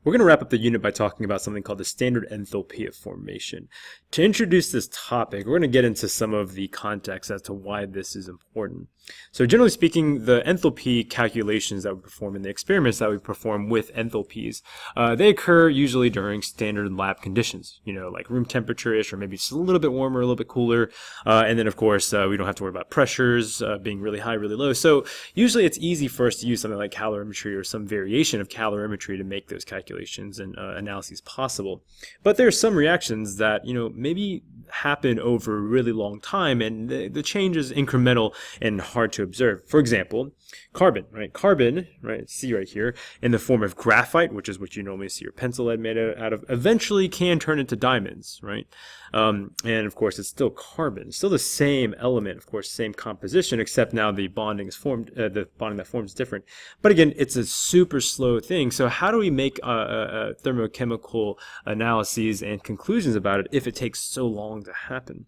We're going to wrap up the unit by talking about something called the standard enthalpy of formation. To introduce this topic, we're going to get into some of the context as to why this is important. So generally speaking, the enthalpy calculations that we perform and the experiments that we perform with enthalpies, they occur usually during standard lab conditions, like room temperature-ish, or maybe just a little bit warmer, a little bit cooler. And then, of course, we don't have to worry about pressures being really high, really low. So usually it's easy for us to use something like calorimetry or some variation of calorimetry to make those calculations and analyses possible. But there are some reactions that maybe happen over a really long time, and the change is incremental and hard to observe. For example, carbon, see right here, in the form of graphite, which is what you normally see your pencil lead made out of, eventually can turn into diamonds, right? And of course it's still carbon, still the same element, of course, same composition, except now the bonding is formed, the bonding that forms is different. But again, it's a super slow thing. So how do we make thermochemical analyses and conclusions about it if it takes so long to happen?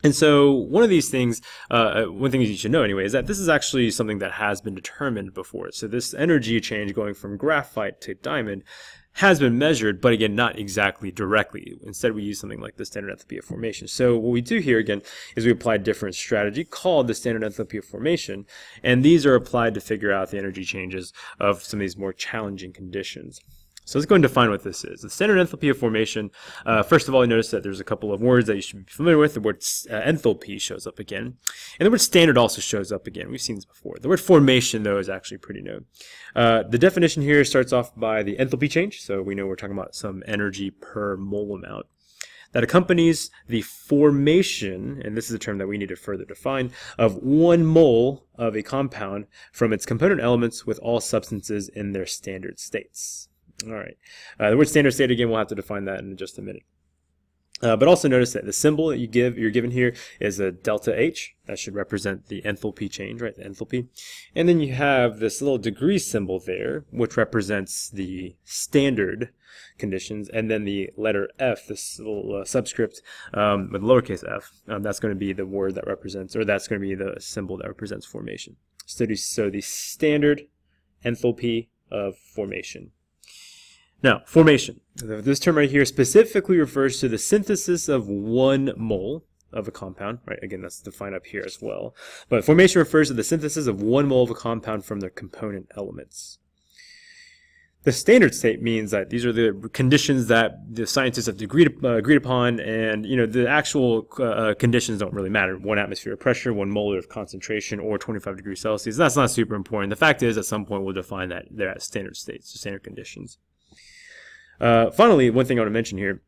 And so one of these things, one thing you should know anyway, is that this is actually something that has been determined before. So this energy change going from graphite to diamond has been measured, but again, not exactly directly. Instead, we use something like the standard enthalpy of formation. So what we do here, again, is we apply a different strategy called the standard enthalpy of formation, and these are applied to figure out the energy changes of some of these more challenging conditions. So let's go and define what this is. The standard enthalpy of formation, first of all, you notice that there's a couple of words that you should be familiar with. The word enthalpy shows up again, and the word standard also shows up again. We've seen this before. The word formation, though, is actually pretty new. The definition here starts off by the enthalpy change, so we know we're talking about some energy per mole amount that accompanies the formation, and this is a term that we need to further define, of 1 mole of a compound from its component elements with all substances in their standard states. All right. The word standard state, again, we'll have to define that in just a minute. But also notice that the symbol that you're given here is a delta H. That should represent the enthalpy change, right? The enthalpy. And then you have this little degree symbol there, which represents the standard conditions. And then the letter F, this little subscript with lowercase f, that's going to be the word that represents, or that's going to be the symbol that represents formation. So the standard enthalpy of formation. Now, formation. This term right here specifically refers to the synthesis of 1 mole of a compound, right? Again, that's defined up here as well. But formation refers to the synthesis of 1 mole of a compound from their component elements. The standard state means that these are the conditions that the scientists have agreed upon, and the actual conditions don't really matter. 1 atmosphere of pressure, 1 molar of concentration, or 25 degrees Celsius. That's not super important. The fact is, at some point, we'll define that they're at standard states, so standard conditions. Finally, one thing I want to mention here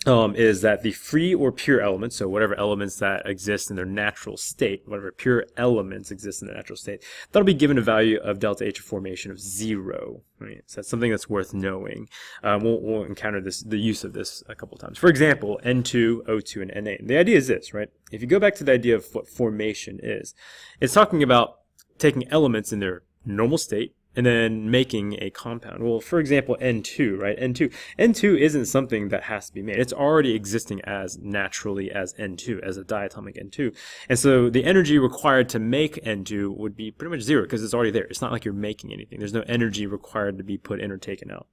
is that the free or pure elements, so whatever elements that exist in their natural state, whatever pure elements exist in their natural state, that'll be given a value of delta H of formation of 0. Right? So that's something that's worth knowing. We'll encounter the use of this a couple times. For example, N2, O2, and Na. The idea is this, right? If you go back to the idea of what formation is, it's talking about taking elements in their normal state and then making a compound. Well, for example, N2, right? N2 isn't something that has to be made. It's already existing as naturally as N2, as a diatomic N2. And so the energy required to make N2 would be pretty much 0 because it's already there. It's not like you're making anything. There's no energy required to be put in or taken out.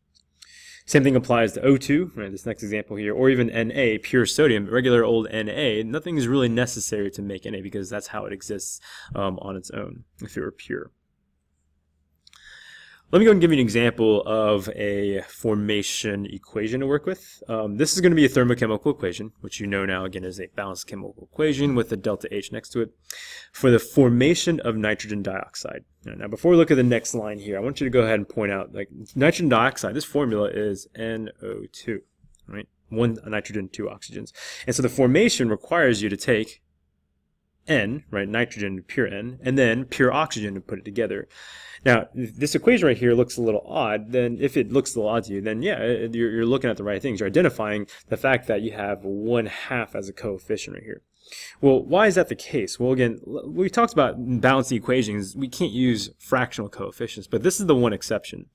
Same thing applies to O2, right, this next example here, or even Na, pure sodium, regular old Na. Nothing is really necessary to make Na because that's how it exists on its own, if it were pure. Let me go and give you an example of a formation equation to work with. This is going to be a thermochemical equation, which you know now, again, is a balanced chemical equation with a delta H next to it, for the formation of nitrogen dioxide. Now, before we look at the next line here, I want you to go ahead and point out, like, nitrogen dioxide, this formula is NO2, right? 1 nitrogen, 2 oxygens. And so the formation requires you to take N, right, nitrogen, pure N, and then pure oxygen to put it together. Now, if this equation right here looks a little odd, then if it looks a little odd to you, then yeah, you're looking at the right things. You're identifying the fact that you have 1/2 as a coefficient right here. Well, why is that the case? Well, again, we talked about balancing equations. We can't use fractional coefficients, but this is the one exception.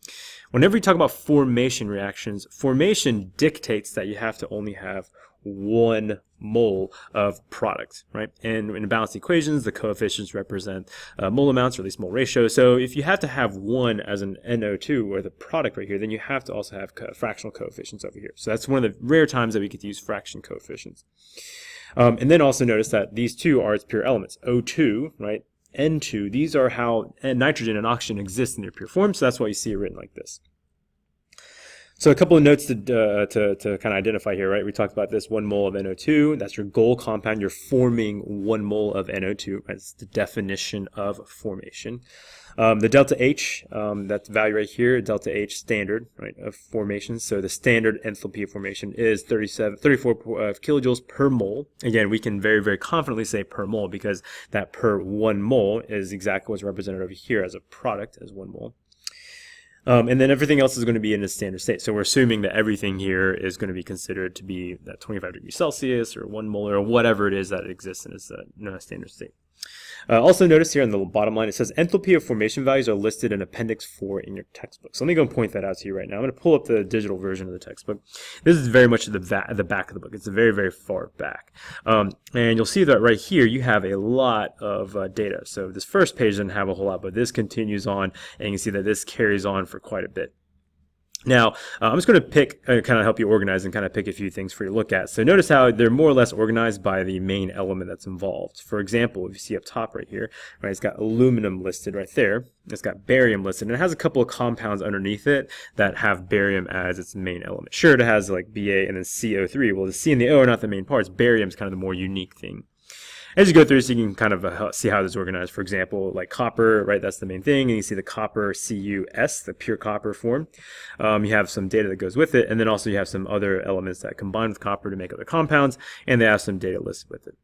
Whenever you talk about formation reactions, formation dictates that you have to only have 1 mole of product, right? And in balanced equations, the coefficients represent mole amounts, or at least mole ratio. So if you have to have 1 as an NO2, or the product right here, then you have to also have fractional coefficients over here. So that's one of the rare times that we get to use fraction coefficients. And then also notice that these two are its pure elements. O2, right? N2, these are how nitrogen and oxygen exist in their pure form, so that's why you see it written like this. So a couple of notes to kind of identify here, right? We talked about this 1 mole of NO2. That's your goal compound. You're forming 1 mole of NO2. That's the definition of formation. The delta H, that value right here, delta H standard, right, of formation. So the standard enthalpy of formation is 34 kilojoules per mole. Again, we can very, very confidently say per mole because that per 1 mole is exactly what's represented over here as a product, as 1 mole. And then everything else is going to be in a standard state. So we're assuming that everything here is going to be considered to be that 25 degrees Celsius or 1 molar or whatever it is that exists in its standard state. Also notice here on the bottom line, it says enthalpy of formation values are listed in Appendix 4 in your textbook. So let me go and point that out to you right now. I'm going to pull up the digital version of the textbook. This is very much at the back of the book. It's very, very far back. And you'll see that right here you have a lot of data. So this first page doesn't have a whole lot, but this continues on, and you can see that this carries on for quite a bit. Now, I'm just going to pick, kind of help you organize and kind of pick a few things for you to look at. So notice how they're more or less organized by the main element that's involved. For example, if you see up top right here, right, it's got aluminum listed right there. It's got barium listed, and it has a couple of compounds underneath it that have barium as its main element. Sure, it has like Ba and then CO3. Well, the C and the O are not the main parts. Barium is kind of the more unique thing. As you go through, so you can kind of see how this is organized. For example, like copper, right, that's the main thing. And you see the copper CuS, the pure copper form. You have some data that goes with it, and then also you have some other elements that combine with copper to make other compounds, and they have some data listed with it.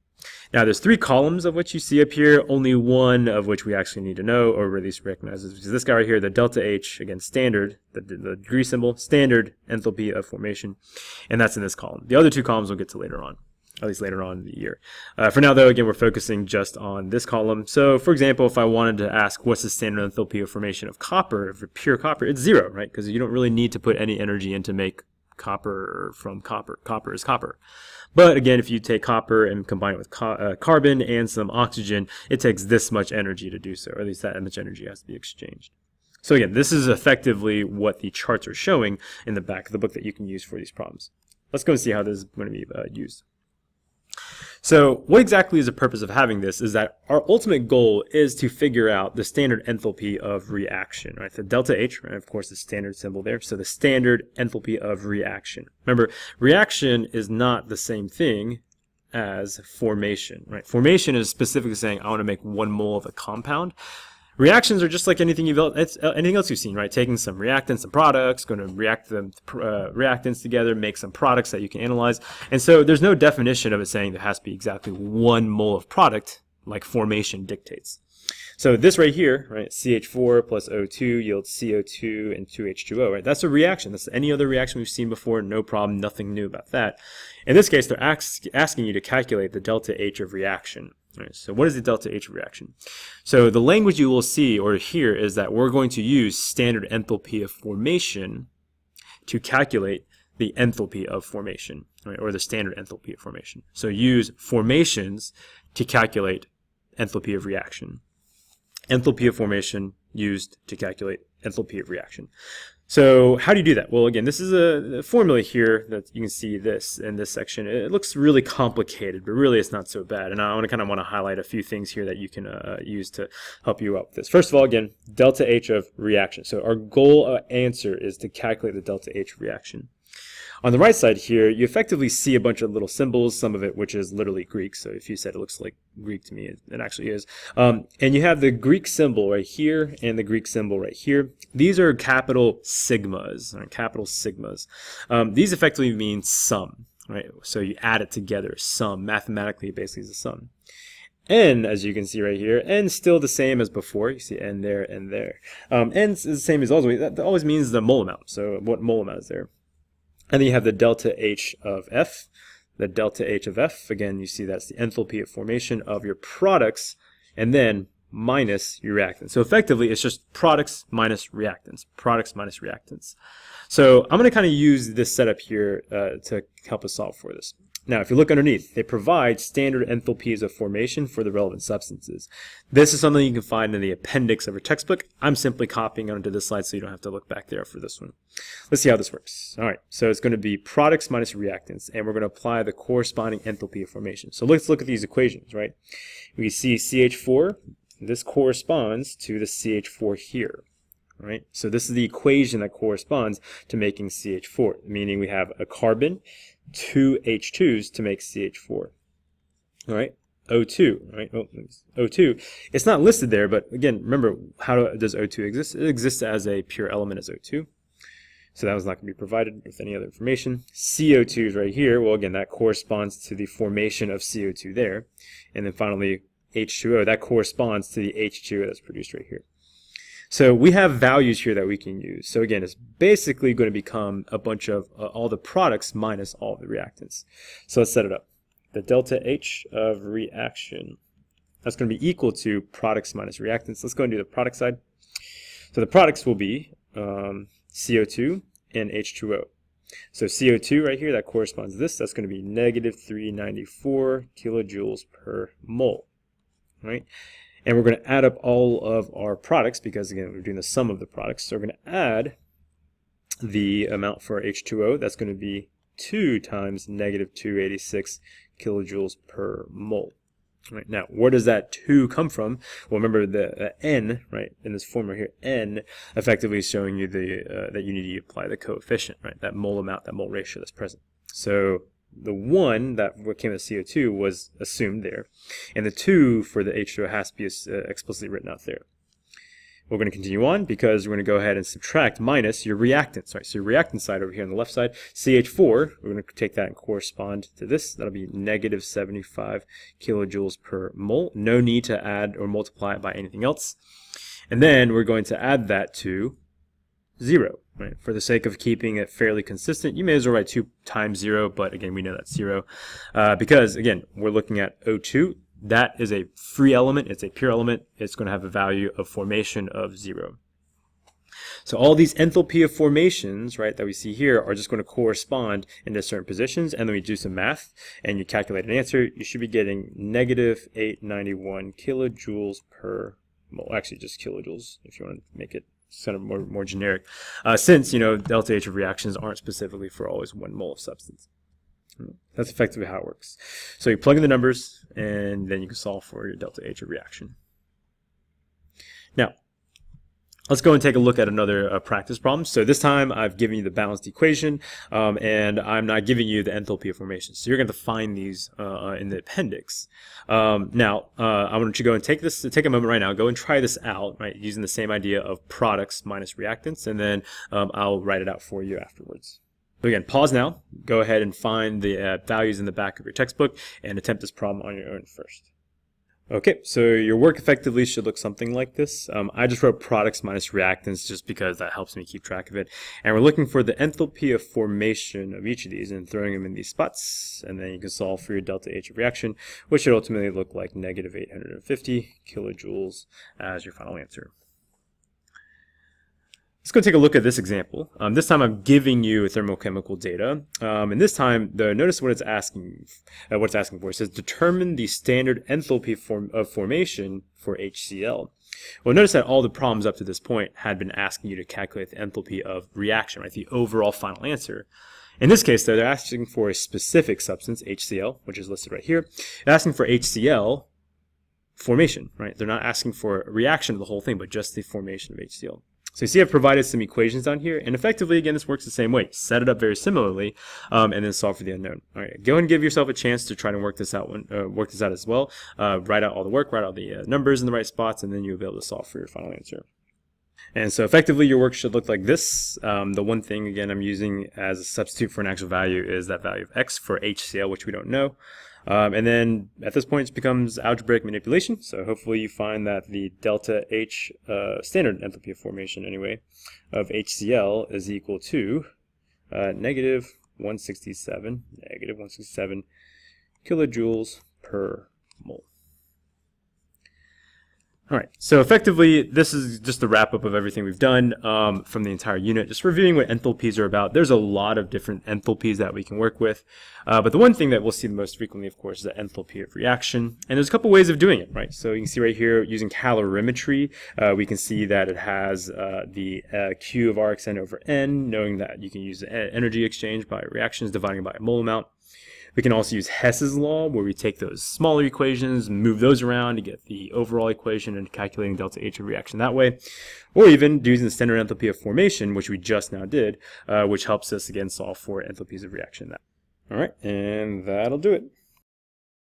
Now, there's 3 columns of what you see up here, only one of which we actually need to know, or at least recognize, which is this guy right here, the delta H, again, standard, the degree symbol, standard enthalpy of formation, and that's in this column. The other 2 columns we'll get to later on. At least later on in the year. For now, though, again, we're focusing just on this column. So, for example, if I wanted to ask what's the standard enthalpy of formation of copper, for pure copper, it's 0, right? Because you don't really need to put any energy in to make copper from copper. Copper is copper. But again, if you take copper and combine it with carbon and some oxygen, it takes this much energy to do so, or at least that much energy has to be exchanged. So again, this is effectively what the charts are showing in the back of the book that you can use for these problems. Let's go and see how this is going to be used. So what exactly is the purpose of having this is that our ultimate goal is to figure out the standard enthalpy of reaction, right? The delta H, right, of course, the standard symbol there. So the standard enthalpy of reaction. Remember, reaction is not the same thing as formation, right? Formation is specifically saying I want to make 1 mole of a compound. Reactions are just like anything anything else you've seen, right? Taking some reactants and products, going to react them reactants together, make some products that you can analyze. And so there's no definition of it saying there has to be exactly 1 mole of product like formation dictates. So this right here, right, CH4 plus O2 yields CO2 and 2H2O, right? That's a reaction. That's any other reaction we've seen before, no problem, nothing new about that. In this case, they're asking you to calculate the delta H of reaction. Right, so what is the delta H reaction? So the language you will see or hear is that we're going to use standard enthalpy of formation to calculate the enthalpy of formation, right, or the standard enthalpy of formation. So use formations to calculate enthalpy of reaction. Enthalpy of formation used to calculate enthalpy of reaction. So how do you do that? Well, again, this is a formula here that you can see this in this section. It looks really complicated, but really it's not so bad. And I want to highlight a few things here that you can use to help you out with this. First of all, again, delta H of reaction. So our goal answer is to calculate the delta H reaction. On the right side here, you effectively see a bunch of little symbols, some of it which is literally Greek. So if you said it looks like Greek to me, it actually is. And you have the Greek symbol right here and the Greek symbol right here. These are capital sigmas, right? Capital sigmas. These effectively mean sum, right? So you add it together, sum. Mathematically, it basically is a sum. N, as you can see right here, N still the same as before. You see N there and there. N is the same as always. That always means the mole amount. So what mole amount is there? And then you have the delta H of F. The delta H of F, again, you see that's the enthalpy of formation of your products, and then minus your reactants. So effectively, it's just products minus reactants, products minus reactants. So I'm going to kind of use this setup here to help us solve for this. Now, if you look underneath, they provide standard enthalpies of formation for the relevant substances. This is something you can find in the appendix of your textbook. I'm simply copying onto this slide so you don't have to look back there for this one. Let's see how this works. All right, so it's going to be products minus reactants, and we're going to apply the corresponding enthalpy of formation. So let's look at these equations, right? We see CH4. This corresponds to the CH4 here. Right? So this is the equation that corresponds to making CH4, meaning we have a carbon, two H2s to make CH4. All right, O2, right? Oh, O2. It's not listed there, but again, remember, how does O2 exist? It exists as a pure element as O2. So that was not going to be provided with any other information. CO2 is right here. Well, again, that corresponds to the formation of CO2 there. And then finally, H2O, that corresponds to the H2O that's produced right here. So we have values here that we can use. So again, it's basically going to become a bunch of all the products minus all the reactants. So let's set it up. The delta H of reaction, that's going to be equal to products minus reactants. Let's go and do the product side. So the products will be CO2 and H2O. So CO2 right here, that corresponds to this. That's going to be negative 394 kilojoules per mole, right? And we're going to add up all of our products because, again, we're doing the sum of the products. So we're going to add the amount for H2O. That's going to be 2 times negative 286 kilojoules per mole. Right. Now, where does that 2 come from? Well, remember the N, right, in this formula here, N effectively is showing you the that you need to apply the coefficient, right, that mole amount, that mole ratio that's present. So the 1 that came with CO2 was assumed there, and the 2 for the H2O has to be explicitly written out there. We're going to continue on because we're going to go ahead and subtract minus your reactants. Right, so your reactant side over here on the left side, CH4, we're going to take that and correspond to this. That'll be negative 75 kilojoules per mole. No need to add or multiply it by anything else. And then we're going to add that to 0. Right? For the sake of keeping it fairly consistent, you may as well write 2 times 0, but again, we know that's 0. Because, again, we're looking at O2. That is a free element. It's a pure element. It's going to have a value of formation of 0. So all these enthalpy of formations, right, that we see here are just going to correspond into certain positions, and then we do some math, and you calculate an answer. You should be getting negative 891 kilojoules per mole. Actually, just kilojoules if you want to make it kind of more generic, since, you know, delta H of reactions aren't specifically for always 1 mole of substance. That's effectively how it works. So you plug in the numbers, and then you can solve for your delta H of reaction. Now, let's go and take a look at another practice problem. So this time I've given you the balanced equation, and I'm not giving you the enthalpy of formation. So you're going to find these in the appendix. Now, I want you to go and take a moment right now, go and try this out, right, using the same idea of products minus reactants, and then I'll write it out for you afterwards. So again, pause now, go ahead and find the values in the back of your textbook and attempt this problem on your own first. Okay, so your work effectively should look something like this. I just wrote products minus reactants just because that helps me keep track of it. And we're looking for the enthalpy of formation of each of these and throwing them in these spots. And then you can solve for your delta H of reaction, which should ultimately look like negative 850 kilojoules as your final answer. Let's go take a look at this example. This time I'm giving you thermochemical data, and this time notice what it's asking. For. It says determine the standard enthalpy of formation for HCl. Well, notice that all the problems up to this point had been asking you to calculate the enthalpy of reaction, right? The overall final answer. In this case, though, they're asking for a specific substance, HCl, which is listed right here. They're asking for HCl formation, right? They're not asking for a reaction of the whole thing, but just the formation of HCl. So you see I've provided some equations down here, and effectively, again, this works the same way. Set it up very similarly, and then solve for the unknown. All right, go ahead and give yourself a chance to try to work this out as well. Write out all the work, write out the numbers in the right spots, and then you'll be able to solve for your final answer. And so effectively, your work should look like this. The one thing, again, I'm using as a substitute for an actual value is that value of x for HCl, which we don't know. And then at this point it becomes algebraic manipulation, so hopefully you find that the delta H standard enthalpy of formation anyway of HCl is equal to negative 167 kilojoules per mole. All right, so effectively, this is just a wrap-up of everything we've done from the entire unit. Just reviewing what enthalpies are about. There's a lot of different enthalpies that we can work with, but the one thing that we'll see the most frequently, of course, is the enthalpy of reaction. And there's a couple ways of doing it, right? So you can see right here, using calorimetry, we can see that it has the Q of Rxn over N, knowing that you can use energy exchange by reactions dividing by a mole amount. We can also use Hess's law, where we take those smaller equations, move those around to get the overall equation and calculating delta H of reaction that way. Or even using the standard enthalpy of formation, which we just now did, which helps us, again, solve for enthalpies of reaction. All right, and that'll do it.